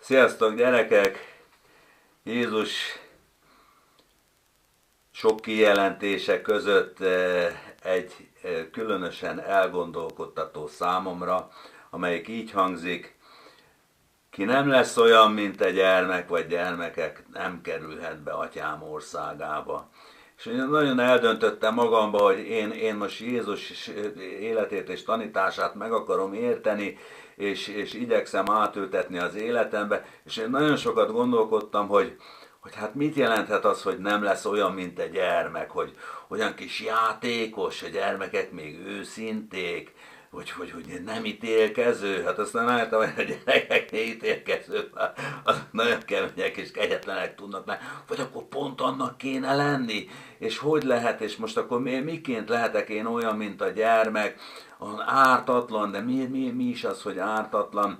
Sziasztok gyerekek! Jézus sok kijelentése között egy különösen elgondolkodtató számomra, amelyik így hangzik: ki nem lesz olyan, mint egy gyermek, vagy gyermekek, nem kerülhet be atyám országába. És én nagyon eldöntöttem magamba, hogy én most Jézus életét és tanítását meg akarom érteni, és igyekszem átültetni az életembe, és én nagyon sokat gondolkodtam, hogy hát mit jelenthet az, hogy nem lesz olyan, mint egy gyermek, hogy olyan kis játékos, a gyermekek még őszinték, hogy nem ítélkező, hát aztán láttam, hogy a gyerekek ítélkező, azok nagyon kemények és kegyetlenek tudnak lenni, vagy akkor pont annak kéne lenni, és hogy lehet, és most akkor miként lehetek én olyan, mint a gyermek, ártatlan, de mi is az, hogy ártatlan,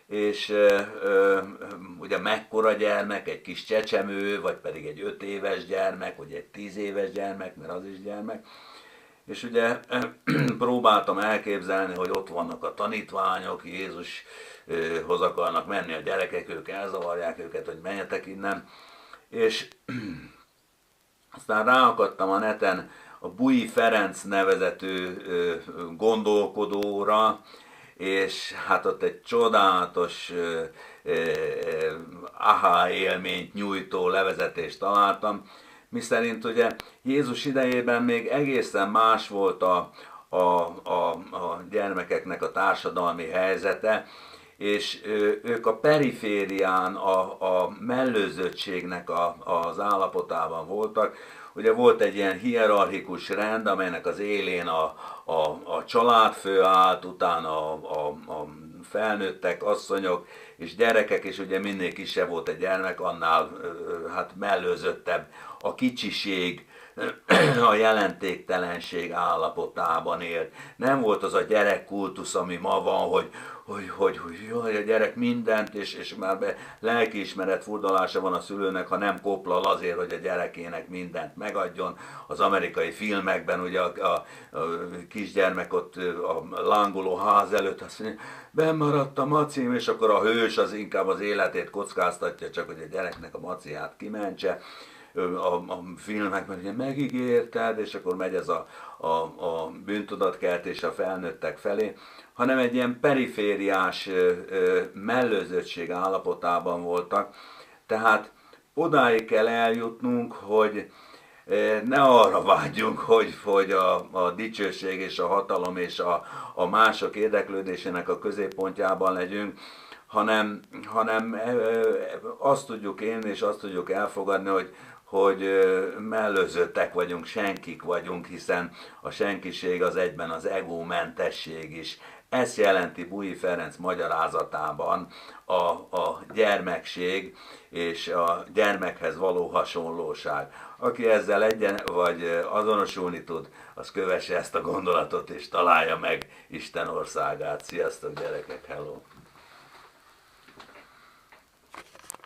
és ugye mekkora gyermek, egy kis csecsemő, vagy pedig egy 5 éves gyermek, vagy egy 10 éves gyermek, mert az is gyermek. És ugye próbáltam elképzelni, hogy ott vannak a tanítványok, Jézushoz akarnak menni a gyerekek, ők elzavarják őket, hogy menjetek innen. És aztán ráakadtam a neten a Bui Ferenc nevezetű gondolkodóra, és hát ott egy csodálatos aha élményt nyújtó levezetést találtam, miszerint ugye Jézus idejében még egészen más volt a gyermekeknek a társadalmi helyzete, és ők a periférián, a mellőzöttségnek az állapotában voltak. Ugye volt egy ilyen hierarchikus rend, amelynek az élén a családfő állt, utána a felnőttek, asszonyok és gyerekek, és ugye minél kisebb volt egy gyermek, annál hát mellőzöttebb a kicsiség, a jelentéktelenség állapotában élt. Nem volt az a gyerekkultusz, ami ma van, hogy jaj, a gyerek mindent, és már lelkiismeret furdalása van a szülőnek, ha nem koplal azért, hogy a gyerekének mindent megadjon. Az amerikai filmekben ugye a kisgyermek ott a lángoló ház előtt azt mondja, bennmaradt a macim, és akkor a hős az inkább az életét kockáztatja, csak hogy a gyereknek a maciát kimentse. A filmekben ugye megígérted, és akkor megy ez a bűntudatkeltés a felnőttek felé, hanem egy ilyen perifériás mellőzöttség állapotában voltak. Tehát odáig kell eljutnunk, hogy ne arra vágyjunk, hogy a dicsőség és a hatalom és a mások érdeklődésének a középpontjában legyünk, hanem azt tudjuk élni, és azt tudjuk elfogadni, hogy mellőzöttek vagyunk, senkik vagyunk, hiszen a senkiség az egyben az egómentesség is. Ezt jelenti Bui Ferenc magyarázatában a gyermekség és a gyermekhez való hasonlóság. Aki ezzel vagy azonosulni tud, az kövesse ezt a gondolatot és találja meg Isten országát. Sziasztok gyerekek, hello!